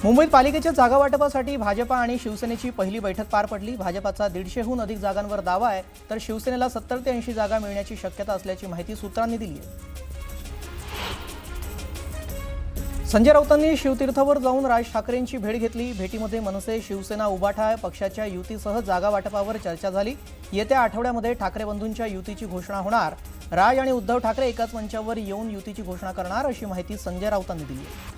मुंबईत पालिकेच्या जागा वाटपासाठी भाजपा आणि शिवसेनेची पहिली बैठक पार पडली। भाजपाचा 150हून अधिक जागांवर दावा आहे, तर शिवसेनेला 70 ते 80 जागा मिळण्याची शक्यता असल्याची माहिती सूत्रांनी दिली आहे। संजय राऊतांनी शिवतीर्थावर जाऊन राज ठाकरेंची भेट घेतली। भेटीमध्ये मनसे, शिवसेना, उभाटा पक्षाच्या युतीसह जागा वाटपावर चर्चा झाली। येत्या आठवड्यामध्ये ठाकरे बंधूंच्या युतीची घोषणा होणार। राज आणि उद्धव ठाकरे एकाच मंचावर येऊन युतीची घोषणा करणार अशी माहिती संजय राऊतांनी दिली आहे।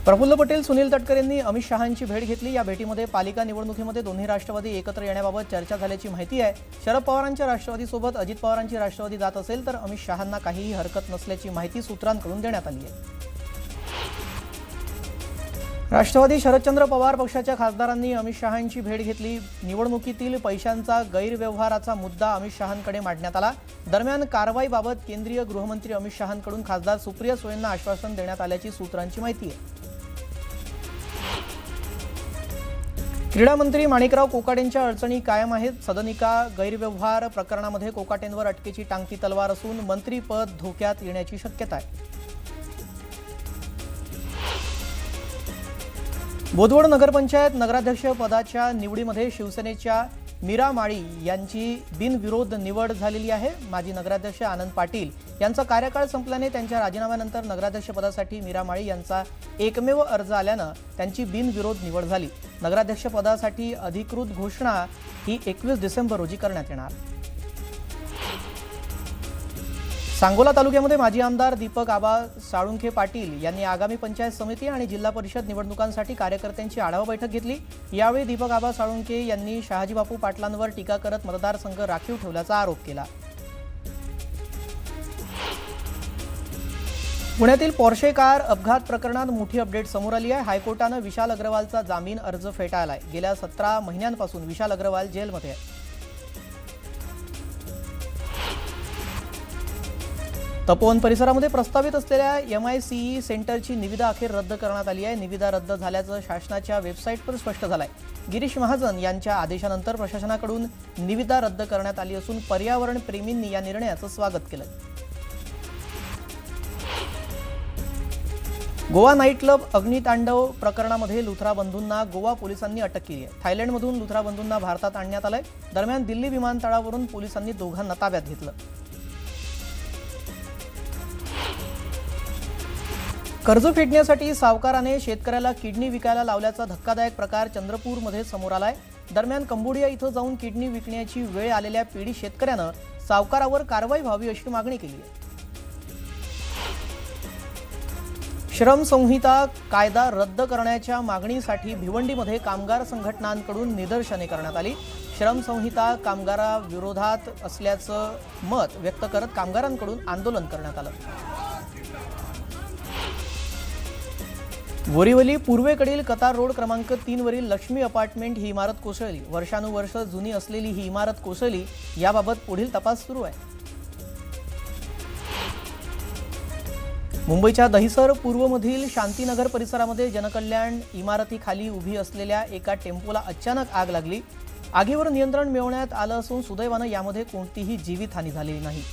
प्रफुल्ल पटेल, सुनील तटकरे यांनी अमित शहांची भेट घेतली। या भेटीमध्ये पालिका निवडणुकीमध्ये दोन्ही राष्ट्रवादी एकत्र येण्याबाबत चर्चा झाल्याची माहिती आहे। शरद पवारांच्या राष्ट्रवादीसोबत अजित पवारांची राष्ट्रवादी जात असेल तर अमित शहांना काहीही हरकत नसल्याची माहिती सूत्रांकडून देण्यात आली आहे। राष्ट्रवादी शरदचंद्र पवार पक्षाच्या खासदारांनी अमित शहांची भेट घेतली। निवडणुकीतील पैशांचा गैरव्यवहाराचा मुद्दा अमित शहांकडे मांडण्यात आला। दरम्यान कारवाईबाबत केंद्रीय गृहमंत्री अमित शहांकडून खासदार सुप्रिया सुळेंना आश्वासन देण्यात आल्याची सूत्रांची माहिती आहे। क्रीडा मंत्री माणिकराव कोकाटेंच्या अडचणी कायम आहेत। सदनिका गैरव्यवहार प्रकरणामध्ये कोकाटेंवर अटकेची टांगती तलवार असून मंत्रीपद धोक्यात येण्याची शक्यता आहे। बोदवड नगरपंचायत नगराध्यक्ष पदाच्या निवडीमध्ये शिवसेनेच्या मीरा माळी यांची बिनविरोध निवड झालेली आहे। माजी नगराध्यक्ष आनंद पाटील यांचा कार्यकाळ संपल्याने त्यांच्या राजीनाम्यानंतर नगराध्यक्षपदासाठी मीरा माळी यांचा एकमेव अर्ज आल्यानं त्यांची बिनविरोध निवड झाली। नगराध्यक्षपदासाठी अधिकृत घोषणा ही 21 डिसेंबर रोजी करण्यात येणार। सांगोला तालुक्यामध्ये माजी आमदार दीपक आबा साळुंखे पाटील यांनी आगामी पंचायत समिती आणि जिल्हा परिषद निवडणुकांसाठी कार्यकर्त्यांची आढावा बैठक घेतली। यावेळी दीपक आबा साळुंखे यांनी शहाजी बापू पाटलांवर टीका करत मतदारसंघ राखीव ठेवल्याचा आरोप केला। पुण्यातील पोर्शे कार अपघात प्रकरणात मोठी अपडेट समोर आली आहे। हायकोर्टानं विशाल अग्रवालचा जामीन अर्ज फेटाळलाय। गेल्या 17 महिन्यांपासून विशाल अग्रवाल जेलमध्ये आहे। तपोवन परिसरामध्ये प्रस्तावित असलेल्या MICE सेंटरची निविदा अखेर रद्द करण्यात आली आहे। निविदा रद्द झाल्याचं शासनाच्या वेबसाईटवर स्पष्ट झालंय। गिरीश महाजन यांच्या आदेशानंतर प्रशासनाकडून निविदा रद्द करण्यात आली असून पर्यावरण प्रेमींनी या निर्णयाचं स्वागत केलं। गोवा नाईट क्लब अग्नितांडव प्रकरणामध्ये लुथरा बंधूंना गोवा पोलिसांनी अटक केली आहे। थायलंडमधून लुथरा बंधूंना भारतात आणण्यात आलंय। दरम्यान दिल्ली विमानतळावरून पोलिसांनी दोघांना ताब्यात घेतलं। कर्ज फेडण्यासाठी सावकाराने शेतकऱ्याला किडनी विकायला लावल्याचा धक्कादायक प्रकार चंद्रपूरमध्ये समोर आलाय। दरम्यान कंबोडिया इथं जाऊन किडनी विकण्याची वेळ आलेल्या पीडित शेतकऱ्यानं सावकारावर कारवाई व्हावी अशी मागणी केली आहे। श्रम संहिता कायदा रद्द करण्याच्या मागणीसाठी भिवंडीमध्ये कामगार संघटनांकडून निदर्शने करण्यात आली। श्रम संहिता कामगाराविरोधात असल्याचं मत व्यक्त करत कामगारांकडून आंदोलन करण्यात आलं। बोरीवली पूर्वेकडील कतार रोड क्रमांक 3 वरील लक्ष्मी अपार्टमेंट ही इमारत कोसळली। वर्षानुवर्ष जुनी असलेली ही इमारत कोसळली। याबाबत पुढील तपास सुरू आहे। मुंबईच्या दहिसर पूर्वमधील शांतीनगर परिसरामध्ये जनकल्याण इमारतीखाली उभी असलेल्या एका टेम्पोला अचानक आग लागली। आगीवर नियंत्रण मिळवण्यात आलं असून सुदैवानं यामध्ये कोणतीही जीवितहानी झालेली नाही।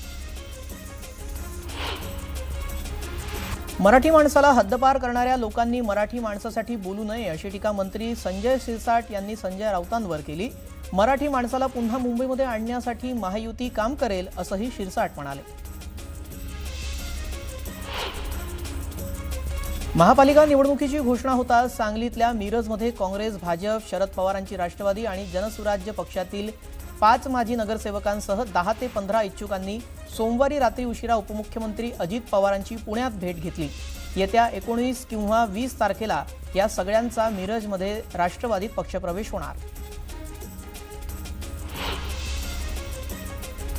मराठी माणसाला हद्दपार करणाऱ्या लोकांनी मराठी माणसासाठी बोलू नये अशी टीका मंत्री संजय शिरसाट यांनी संजय राऊतांवर केली। मराठी माणसाला पुन्हा मुंबईमध्ये आणण्यासाठी महायुती काम करेल असंही शिरसाट म्हणाले। महापालिका निवडणुकीची घोषणा होताच सांगलीतल्या मिरजमध्ये काँग्रेस, भाजप, शरद पवारांची राष्ट्रवादी आणि जनसुराज्य पक्षातील 5 माजी नगरसेवकांसह 10 ते 15 इच्छुकांनी सोमवारी रात्री उशिरा उपमुख्यमंत्री अजित पवारांची पुण्यात भेट घेतली। येत्या 19 किंवा 20 तारखेला या सगळ्यांचा मिरजमध्ये राष्ट्रवादीत पक्षप्रवेश होणार।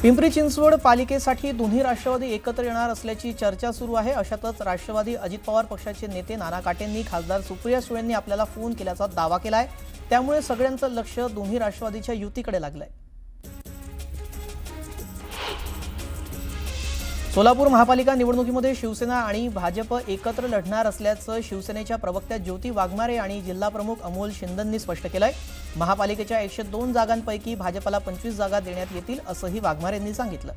पिंपरी चिंचवड पालिकेसाठी दोन्ही राष्ट्रवादी एकत्र येणार असल्याची चर्चा सुरू आहे। अशातच राष्ट्रवादी अजित पवार पक्षाचे नेते नाना काटेंनी खासदार सुप्रिया सुळेंनी आपल्याला फोन केल्याचा दावा केलाय। त्यामुळे सगळ्यांचं लक्ष दोन्ही राष्ट्रवादीच्या युतीकडे लागलंय। सोलापूर महापालिका निवडणुकीमध्ये शिवसेना आणि भाजप एकत्र लढणार असल्याचं शिवसेनेच्या प्रवक्त्या ज्योती वाघमारे आणि जिल्हा प्रमुख अमोल शिंदेंनी स्पष्ट केलंय। महापालिकेच्या 102 जागांपैकी भाजपला 25 जागा देण्यात येतील असंही वाघमारेंनी सांगितलं।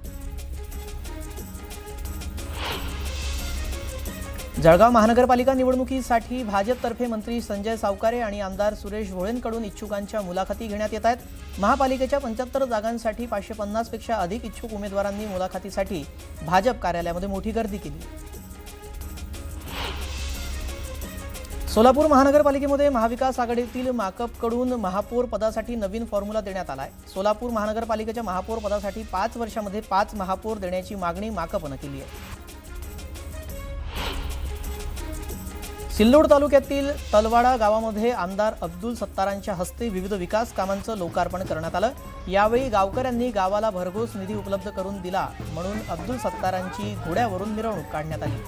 जळगाव महानगरपालिका निवडणुकीसाठी भाजपतर्फे मंत्री संजय सावकारे आणि आमदार सुरेश भोळेंकडून इच्छुकांच्या मुलाखती घेण्यात येत आहेत। महापालिकेच्या 75 जागांसाठी 550 पेक्षा अधिक इच्छुक उमेदवारांनी मुलाखतीसाठी भाजप कार्यालयामध्ये मोठी गर्दी केली। सोलापूर महानगरपालिकेमध्ये महाविकास आघाडीतील माकपकडून महापौर पदासाठी नवीन फॉर्म्युला देण्यात आला आहे। सोलापूर महानगरपालिकेच्या महापौर पदासाठी 5 वर्षांमध्ये 5 महापौर देण्याची मागणी माकपने केली आहे। सिल्लोड तालुक्यातील तलवाडा गावामध्ये आमदार अब्दुल सत्तारांच्या हस्ते विविध विकास कामांचं लोकार्पण करण्यात आलं। यावेळी गावकऱ्यांनी गावाला भरघोस निधी उपलब्ध करून दिला म्हणून अब्दुल सत्तारांची घोड्यावरून मिरवणूक काढण्यात आली।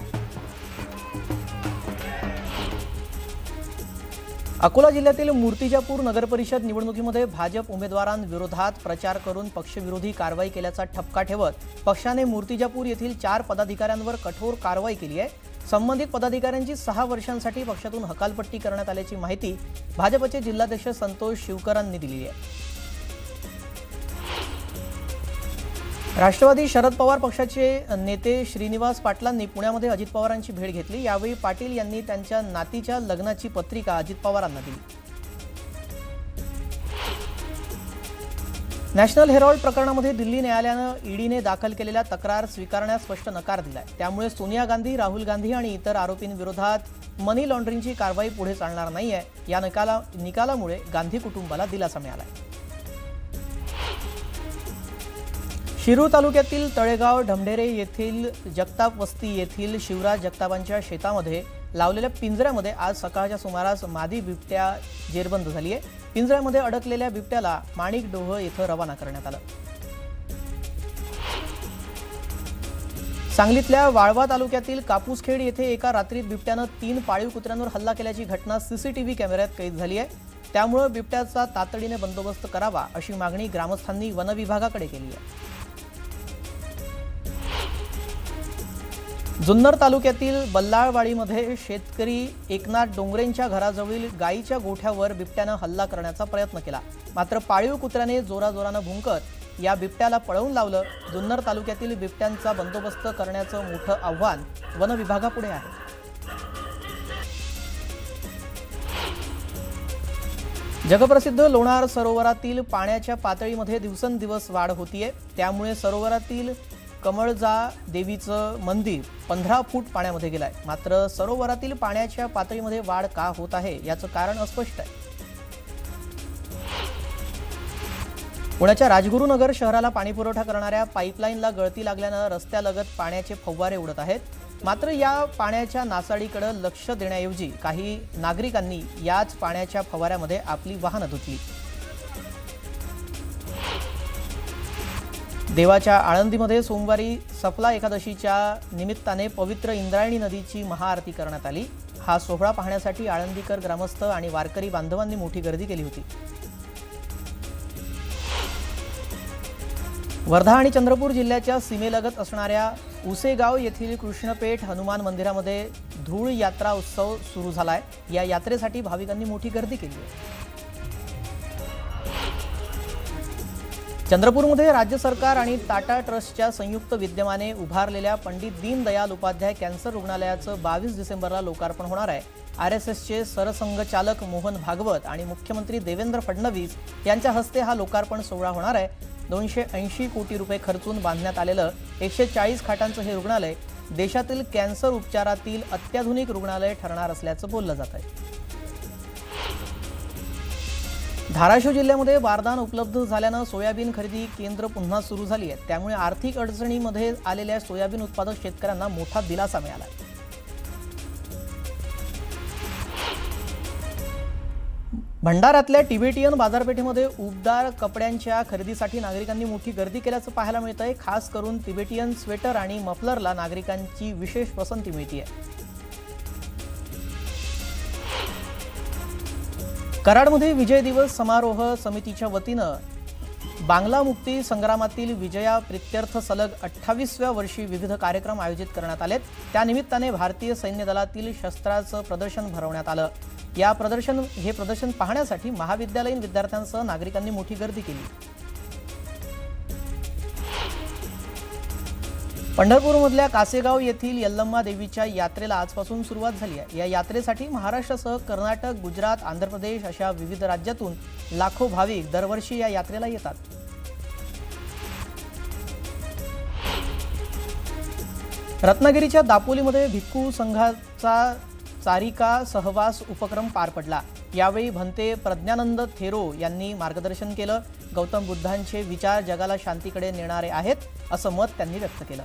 अकोला जिल्ह्यातील मूर्तिजापूर नगरपरिषद निवडणुकीमध्ये भाजप उमेदवारांविरोधात प्रचार करून पक्षविरोधी कारवाई केल्याचा ठपका ठेवत पक्षाने मूर्तिजापूर येथील 4 पदाधिकाऱ्यांवर कठोर कारवाई केली आहे। संबंधित पदाधिकाऱ्यांची 6 वर्षांसाठी पक्षातून हकालपट्टी करण्यात आल्याची माहिती भाजपचे जिल्हाध्यक्ष संतोष शिवकरांनी दिली आहे। राष्ट्रवादी शरद पवार पक्षाचे नेते श्रीनिवास पाटलांनी पुण्यामध्ये अजित पवारांची भेट घेतली। यावेळी पाटील यांनी त्यांच्या नातीच्या लग्नाची पत्रिका अजित पवारांना दिली। नॅशनल हेराल्ड प्रकरणामध्ये दिल्ली न्यायालयानं ईडीने दाखल केलेल्या तक्रार स्वीकारण्यास स्पष्ट नकार दिलाय। त्यामुळे सोनिया गांधी, राहुल गांधी आणि इतर आरोपींविरोधात मनी लॉन्ड्रिंगची कारवाई पुढे चालणार नाहीये। या निकालामुळे गांधी कुटुंबाला दिलासा मिळालाय। शिरूर तालुक्यातील तळेगाव ढमढेरे येथील जगताप वस्ती येथील शिवराज जगतापांच्या शेतामध्ये लावलेल्या पिंजऱ्यामध्ये आज सकाळच्या सुमारास मादी बिबट्या जेरबंद झाली आहे। पिंजऱ्यामध्ये अडकलेल्या बिबट्याला माणिकडोह येथे रवाना करण्यात आलं। सांगलीतल्या वाळवा तालुक्यातील कापूसखेड येथे एका रात्रीत बिबट्यानं 3 पाळीव कुत्र्यांवर हल्ला केल्याची घटना सीसीटीव्ही कॅमेऱ्यात कैद झाली आहे। त्यामुळे बिबट्याचा तातडीने बंदोबस्त करावा अशी मागणी ग्रामस्थांनी वन विभागाकडे केली आहे। जुन्नर तालुक्यातील बल्लाळवाडीमध्ये शेतकरी एकनाथ डोंगरेंच्या घराजवळील गायीच्या गोठ्यावर बिबट्यानं हल्ला करण्याचा प्रयत्न केला। मात्र पाळीव कुत्र्याने जोराजोरानं भुंकत या बिबट्याला पळवून लावलं। जुन्नर तालुक्यातील बिबट्यांचा बंदोबस्त करण्याचं मोठं आव्हान वन विभागापुढे आहे। जगप्रसिद्ध लोणार सरोवरातील पाण्याच्या पातळीमध्ये दिवसेंदिवस वाढ होतीये। त्यामुळे सरोवरातील कमळजा देवीचं मंदिर 15 फूट पाण्यामध्ये गेलंय। मात्र सरोवरातील पाण्याच्या पातळीमध्ये वाढ का होत आहे याचं कारण अस्पष्ट आहे। पुण्याच्या राजगुरुनगर शहराला पाणीपुरवठा करणाऱ्या पाईपलाईनला गळती लागल्यानं रस्त्यालगत पाण्याचे फव्वारे उडत आहेत। मात्र या पाण्याच्या नासाडीकडे लक्ष देण्याऐवजी काही नागरिकांनी याच पाण्याच्या फव्वाऱ्यामध्ये आपली वाहनं धुतली। देवाच्या आळंदीमध्ये सोमवारी सफला एकादशीच्या निमित्ताने पवित्र इंद्रायणी नदीची महाआरती करण्यात आली। हा सोहळा पाहण्यासाठी आळंदीकर ग्रामस्थ आणि वारकरी बांधवांनी मोठी गर्दी केली होती। वर्धा आणि चंद्रपूर जिल्ह्याच्या सीमेलगत असणाऱ्या उसेगाव येथील कृष्णपेठ हनुमान मंदिरामध्ये धूळ यात्रा उत्सव सुरू झालाय। या यात्रेसाठी भाविकांनी मोठी गर्दी केली आहे। चंद्रपूरमध्ये राज्य सरकार आणि टाटा ट्रस्टच्या संयुक्त विद्यमाने उभारलेल्या पंडित दीनदयाल उपाध्याय कॅन्सर रुग्णालयाचं 22 डिसेंबरला लोकार्पण होणार आहे। आरएसएसचे सरसंघचालक मोहन भागवत आणि मुख्यमंत्री देवेंद्र फडणवीस यांच्या हस्ते हा लोकार्पण सोहळा होणार आहे। 280 कोटी रुपये खर्चून बांधण्यात आलेलं 140 खाटांचं हे रुग्णालय देशातील कॅन्सर उपचारातील अत्याधुनिक रुग्णालय ठरणार असल्याचं बोललं जात आहे। धाराशिव जिल्ह्यामध्ये बारदान उपलब्ध झाल्यानं सोयाबीन खरेदी केंद्र पुन्हा सुरू झाली आहेत। त्यामुळे आर्थिक अडचणीमध्ये आलेल्या सोयाबीन उत्पादक शेतकऱ्यांना मोठा दिलासा मिळाला आहे। भंडाऱ्यातल्या तिबेटियन बाजारपेठेमध्ये उबदार कपड्यांच्या खरेदीसाठी नागरिकांनी मोठी गर्दी केल्याचं पाहायला मिळतंय। खास करून तिबेटियन स्वेटर आणि मफलरला नागरिकांची विशेष पसंती मिळते आहे। कराडमध्ये विजय दिवस समारोह समितीच्या वतीनं बांगला मुक्ती संग्रामातील विजया प्रित्यर्थ सलग 28व्या वर्षी विविध कार्यक्रम आयोजित करण्यात आलेत। त्यानिमित्ताने भारतीय सैन्य दलातील शस्त्राचं प्रदर्शन भरवण्यात आलं। हे प्रदर्शन पाहण्यासाठी महाविद्यालयीन विद्यार्थ्यांसह नागरिकांनी मोठी गर्दी केली। पंढरपूरमधल्या कासेगाव येथील यल्लम्मा देवीच्या यात्रेला आजपासून सुरुवात झाली आहे। या यात्रेसाठी महाराष्ट्रासह कर्नाटक, गुजरात, आंध्र प्रदेश अशा विविध राज्यातून लाखो भाविक दरवर्षी या यात्रेला येतात। रत्नागिरीच्या दापोलीमध्ये भिक्खू संघाचा चारिका सहवास उपक्रम पार पडला। यावेळी भंते प्रज्ञानंद थेरो यांनी मार्गदर्शन केलं। गौतम बुद्धांचे विचार जगाला शांतीकडे नेणारे आहेत असं मत त्यांनी व्यक्त केलं।